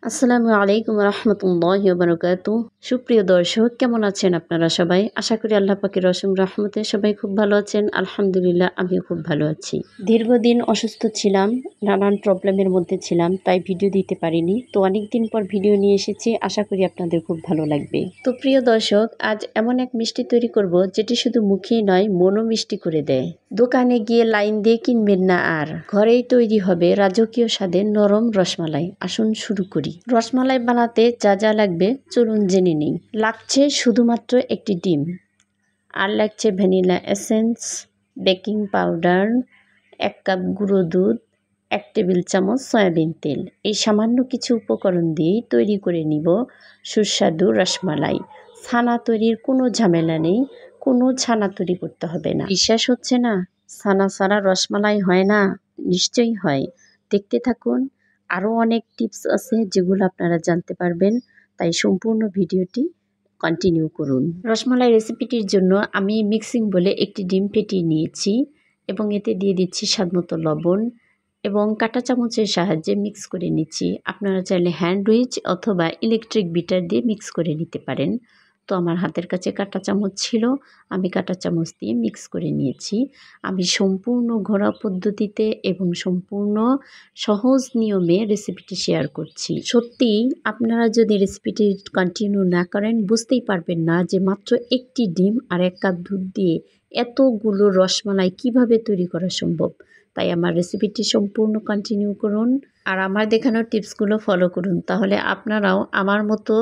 আসসালামু আলাইকুম রহমতুল্লাহি ওয়া বারাকাতুহু। সুপ্রিয় দর্শক, কেমন আছেন আপনারা সবাই? আশা করি আল্লাহ পাকের অসীম রহমতে সবাই খুব ভালো আছেন। আলহামদুলিল্লাহ, আমিও খুব ভালো আছি। দীর্ঘদিন অসুস্থ ছিলাম, নানান প্রবলেমের মধ্যে ছিলাম, তাই ভিডিও দিতে পারিনি। তো অনেকদিন পর ভিডিও নিয়ে এসেছি, আশা করি আপনাদের খুব ভালো লাগবে। তো প্রিয় দর্শক, আজ এমন এক মিষ্টি তৈরি করব যেটি শুধু মুখেই নয়, মনও মিষ্টি করে দেয়। দোকানে গিয়ে লাইন দিয়ে কিনবেন না, আর ঘরেই তৈরি হবে রাজকীয় স্বাদের নরম রসমালাই। আসুন শুরু করি। রসমালাই বানাতে যা যা লাগবে চলুন জেনে নিই। লাগছে শুধুমাত্র একটি ডিম, আর লাগছে vanilla essence, baking powder, 1 cup গুঁড়ো দুধ, 1 টেবিল চামচ সয়াবিন তেল। এই সামান্য কিছু উপকরণ দিয়েই তৈরি করে নিব সুস্বাদু রসমালাই। ছানা তৈরির কোনো ঝামেলা নেই, কোনো ছানা তৈরি করতে হবে না। বিশ্বাস হচ্ছে না? ছানা ছাড়া রসমালাই হয় না? নিশ্চয়ই হয়। দেখতে থাকুন, আরও অনেক টিপস আছে যেগুলো আপনারা জানতে পারবেন, তাই সম্পূর্ণ ভিডিওটি কন্টিনিউ করুন। রসমালাই রেসিপিটির জন্য আমি মিক্সিং বলে একটি ডিম ফেটিয়ে নিয়েছি এবং এতে দিয়ে দিচ্ছি স্বাদমতো লবণ এবং কাঁটা চামচের সাহায্যে মিক্স করে নিচ্ছি। আপনারা চাইলে হ্যান্ড উইচ অথবা ইলেকট্রিক বিটার দিয়ে মিক্স করে নিতে পারেন। তো আমার হাতের কাছে কাঁটা চামচ ছিল, আমি কাঁটা চামচ দিয়ে মিক্স করে নিয়েছি। আমি সম্পূর্ণ ঘরোয়া পদ্ধতিতে এবং সম্পূর্ণ সহজ নিয়মে রেসিপিটি শেয়ার করছি। সত্যিই আপনারা যদি রেসিপিটি কন্টিনিউ না করেন বুঝতেই পারবেন না যে মাত্র একটি ডিম আর 1 কাপ দুধ দিয়ে এতগুলো রসমালাই কিভাবে তৈরি করা সম্ভব। তাই আমার রেসিপিটি সম্পূর্ণ কন্টিনিউ করুন আর আমার দেখানো টিপসগুলো ফলো করুন, তাহলে আপনারাও আমার মতো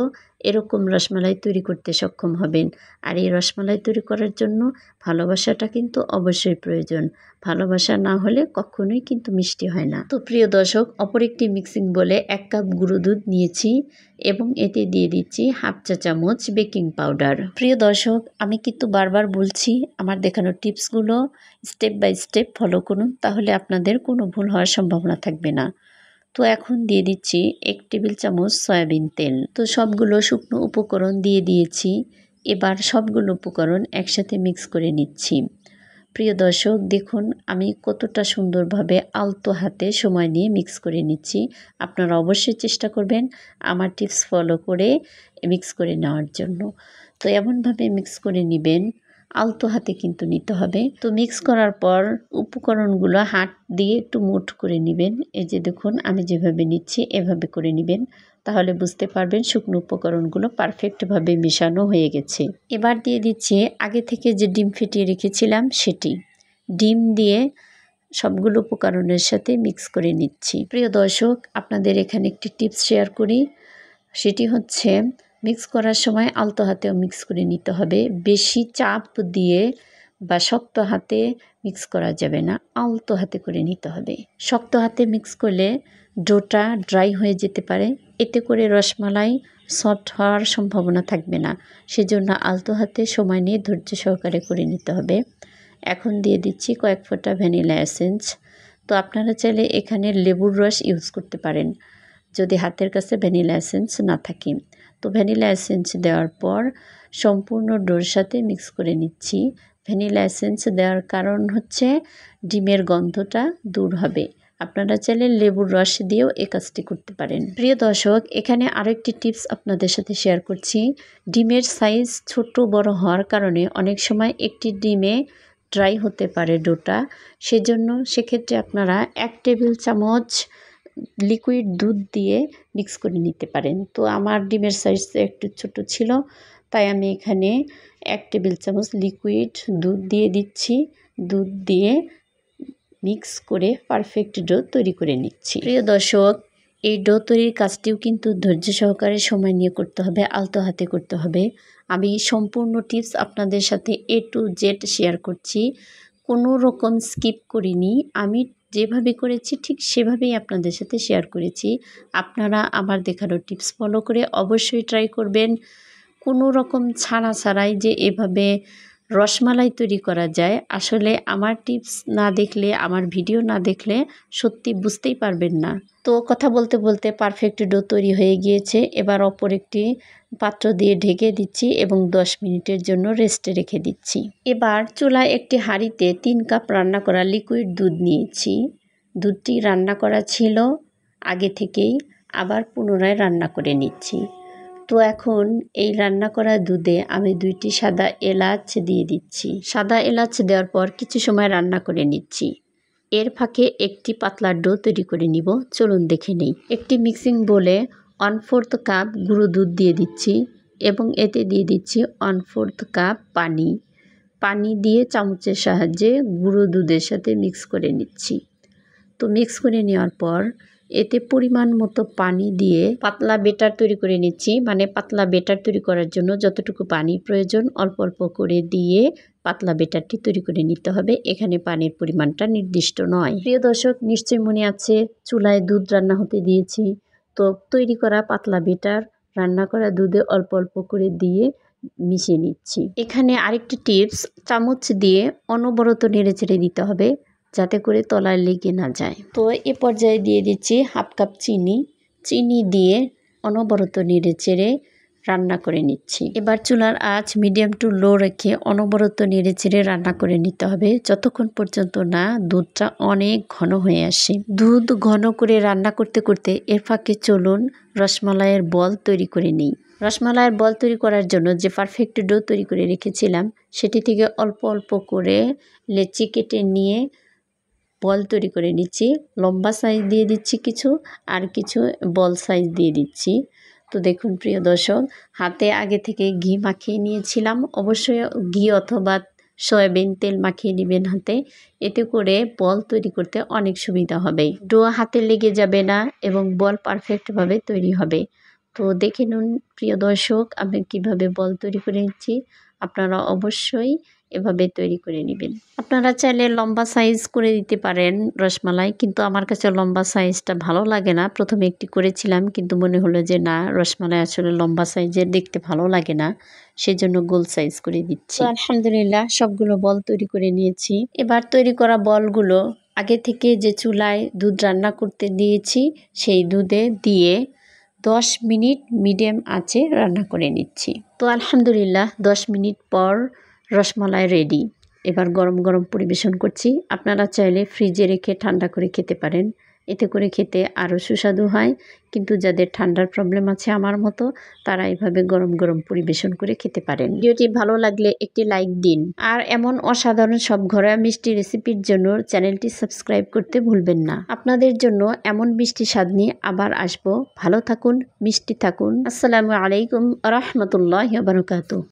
এরকম রসমালাই তৈরি করতে সক্ষম হবেন। আর এই রসমালাই তৈরি করার জন্য ভালোবাসাটা কিন্তু অবশ্যই প্রয়োজন। ভালোবাসা না হলে কখনোই কিন্তু মিষ্টি হয় না। তো প্রিয় দর্শক, অপর একটি মিক্সিং বলে 1 কাপ গুঁড়ো দুধ নিয়েছি এবং এতে দিয়ে দিচ্ছি 1/2 চা চামচ বেকিং পাউডার। প্রিয় দর্শক, আমি কিন্তু বারবার বলছি আমার দেখানো টিপসগুলো স্টেপ বাই স্টেপ ফলো করুন, তাহলে আপনাদের কোনো ভুল হওয়ার সম্ভাবনা থাকবে না। তো এখন দিয়ে দিচ্ছি 1 টেবিল চামচ সয়াবিন তেল। তো সবগুলো শুকনো উপকরণ দিয়ে দিয়েছি। এবার সবগুলো উপকরণ একসাথে মিক্স করে নিচ্ছি। প্রিয় দর্শক, দেখুন আমি কতটা সুন্দরভাবে আলতো হাতে সময় নিয়ে মিক্স করে নিচ্ছি। আপনারা অবশ্যই চেষ্টা করবেন আমার টিপস ফলো করে মিক্স করে নেওয়ার জন্য। তো এমনভাবে মিক্স করে নেবেন, আলতো হাতে কিন্তু নিতে হবে। তো মিক্স করার পর উপকরণগুলো হাত দিয়ে একটু মুঠ করে নেবেন। এই যে দেখুন আমি যেভাবে নিচ্ছি এভাবে করে নেবেন, তাহলে বুঝতে পারবেন শুকনো উপকরণগুলো পারফেক্টভাবে মেশানো হয়ে গেছে। এবার দিয়ে দিচ্ছি আগে থেকে যে ডিম ফেটিয়ে রেখেছিলাম সেটি। ডিম দিয়ে সবগুলো উপকরণের সাথে মিক্স করে নিচ্ছি। প্রিয় দর্শক, আপনাদের এখানে একটি টিপস শেয়ার করি, সেটি হচ্ছে মিক্স করার সময় আলতো হাতেও মিক্স করে নিতে হবে। বেশি চাপ দিয়ে বা শক্ত হাতে মিক্স করা যাবে না, আলতো হাতে করে নিতে হবে। শক্ত হাতে মিক্স করলে ডোটা ড্রাই হয়ে যেতে পারে, এতে করে রসমালাই সফট হওয়ার সম্ভাবনা থাকবে না। সেজন্য আলতো হাতে সময় নিয়ে ধৈর্য সহকারে করে নিতে হবে। এখন দিয়ে দিচ্ছি কয়েক ফোঁটা ভ্যানিলা এসেন্স। তো আপনারা চাইলে এখানে লেবুর রস ইউজ করতে পারেন যদি হাতের কাছে ভ্যানিলা এসেন্স না থাকে। তো ভ্যানিলা এসেন্স দেওয়ার পর সম্পূর্ণ ডোর সাথে মিক্স করে নিচ্ছি। ভ্যানিলা এসেন্স দেওয়ার কারণ হচ্ছে ডিমের গন্ধটা দূর হবে। আপনারা চাইলে লেবুর রস দিয়েও এই কাজটি করতে পারেন। প্রিয় দর্শক, এখানে আরও একটি টিপস আপনাদের সাথে শেয়ার করছি। ডিমের সাইজ ছোট বড় হওয়ার কারণে অনেক সময় একটি ডিমে ড্রাই হতে পারে ডোটা। সেজন্য সেক্ষেত্রে আপনারা 1 টেবিল চামচ লিকুইড দুধ দিয়ে মিক্স করে নিতে পারেন। তো আমার ডিমের সাইজ একটু ছোট ছিল, তাই আমি এখানে 1 টেবিল চামচ লিকুইড দুধ দিয়ে দিচ্ছি। দুধ দিয়ে মিক্স করে পারফেক্ট ডো তৈরি করে নিচ্ছি। প্রিয় দর্শক, এই ডো তৈরির কাজটিও কিন্তু ধৈর্য সহকারে সময় নিয়ে করতে হবে, আলতো হাতে করতে হবে। আমি সম্পূর্ণ টিপস আপনাদের সাথে A to Z শেয়ার করছি, কোনো রকম স্কিপ করিনি। আমি যেভাবে করেছি ঠিক সেভাবেই আপনাদের সাথে শেয়ার করেছি। আপনারা আমার দেখানো টিপস ফলো করে অবশ্যই ট্রাই করবেন। কোনো রকম ছানা ছাড়াই যে এভাবে রসমালাই তৈরি করা যায়, আসলে আমার টিপস না দেখলে, আমার ভিডিও না দেখলে সত্যি বুঝতেই পারবেন না। তো কথা বলতে বলতে পারফেক্ট ডো তৈরি হয়ে গিয়েছে। এবার অপর একটি পাত্র দিয়ে ঢেকে দিচ্ছি এবং 10 মিনিটের জন্য রেস্টে রেখে দিচ্ছি। এবার চুলায় একটি হাঁড়িতে 3 কাপ রান্না করা লিকুইড দুধ নিয়েছি। দুধটি রান্না করা ছিল আগে থেকেই, আবার পুনরায় রান্না করে নিচ্ছি। তো এখন এই রান্না করা দুধে আমি 2টি সাদা এলাচ দিয়ে দিচ্ছি। সাদা এলাচ দেওয়ার পর কিছু সময় রান্না করে নিচ্ছি। এর ফাঁকে একটি পাতলা ডো তৈরি করে নিব, চলুন দেখে নেই। একটি মিক্সিং বোলে 1/4 কাপ গুঁড়ো দুধ দিয়ে দিচ্ছি এবং এতে দিয়ে দিচ্ছি 1/4 কাপ পানি। পানি দিয়ে চামচের সাহায্যে গুঁড়ো দুধের সাথে মিক্স করে নিচ্ছি। তো মিক্স করে নেওয়ার পর এতে পরিমাণ মতো পানি দিয়ে পাতলা বেটার তৈরি করে নিচ্ছি। মানে পাতলা বেটার তৈরি করার জন্য যতটুকু পানি প্রয়োজন অল্প অল্প করে দিয়ে পাতলা বেটারটি তৈরি করে নিতে হবে। এখানে পানির পরিমাণটা নির্দিষ্ট নয়। প্রিয় দর্শক, নিশ্চয়ই মনে আছে চুলায় দুধ রান্না হতে দিয়েছি। তো তৈরি করা পাতলা বেটার রান্না করা দুধে অল্প অল্প করে দিয়ে মিশিয়ে নিচ্ছি। এখানে আরেকটি টিপস, চামচ দিয়ে অনবরত নেড়েচেড়ে দিতে হবে যাতে করে তলায় লেগে না যায়। তো এ পর্যায়ে দিয়ে দিচ্ছি 1/2 কাপ চিনি। চিনি দিয়ে অনবরত নেড়েচেড়ে রান্না করে নিচ্ছি। এবার চুলার আঁচ মিডিয়াম টু লো রেখে অনবরত নেড়েচেড়ে রান্না করে নিতে হবে যতক্ষণ পর্যন্ত না দুধটা অনেক ঘন হয়ে আসে। দুধ ঘন করে রান্না করতে করতে এর ফাঁকে চলুন রসমালাইয়ের বল তৈরি করে নিই। রসমালাইয়ের বল তৈরি করার জন্য যে পারফেক্ট ডো তৈরি করে রেখেছিলাম সেটি থেকে অল্প অল্প করে লেচি কেটে নিয়ে বল তৈরি করে নিচ্ছি। লম্বা সাইজ দিয়ে দিচ্ছি কিছু, আর কিছু বল সাইজ দিয়ে দিচ্ছি। তো দেখুন প্রিয় দর্শক, হাতে আগে থেকে ঘি মাখিয়ে নিয়েছিলাম। অবশ্যই ঘি অথবা সয়াবিন তেল মাখিয়ে নেবেন হাতে, এতে করে বল তৈরি করতে অনেক সুবিধা হবে। ডো হাতে লেগে যাবে না এবং বল পারফেক্টভাবে তৈরি হবে। তো দেখে নিন প্রিয় দর্শক আমি কিভাবে বল তৈরি করে নিচ্ছি। আপনারা অবশ্যই এভাবে তৈরি করে নেবেন। আপনারা চাইলে লম্বা সাইজ করে দিতে পারেন রসমালাই, কিন্তু আমার কাছে লম্বা সাইজটা ভালো লাগে না। প্রথমে একটি করেছিলাম কিন্তু মনে হলো যে না, রসমালাই আসলে লম্বা সাইজের দেখতে ভালো লাগে না, সেজন্য গোল সাইজ করে দিচ্ছি। আলহামদুলিল্লাহ সবগুলো বল তৈরি করে নিয়েছি। এবার তৈরি করা বলগুলো আগে থেকে যে চুলায় দুধ রান্না করতে দিয়েছি সেই দুধে দিয়ে 10 মিনিট মিডিয়াম আঁচে রান্না করে নিচ্ছি। তো আলহামদুলিল্লাহ 10 মিনিট পর রসমালাই রেডি। এবার গরম গরম পরিবেশন করছি। আপনারা চাইলে ফ্রিজে রেখে ঠান্ডা করে খেতে পারেন, এতে করে খেতে আরও সুস্বাদু হয়। কিন্তু যাদের ঠান্ডার প্রবলেম আছে আমার মতো, তারা এভাবে গরম গরম পরিবেশন করে খেতে পারেন। ভিডিওটি ভালো লাগলে একটি লাইক দিন, আর এমন অসাধারণ সব ঘরোয়া মিষ্টি রেসিপির জন্য চ্যানেলটি সাবস্ক্রাইব করতে ভুলবেন না। আপনাদের জন্য এমন মিষ্টি স্বাদ নিয়ে আবার আসবো। ভালো থাকুন, মিষ্টি থাকুন। আসসালামু আলাইকুম ওয়া রাহমাতুল্লাহি ওয়া বারাকাতুহু।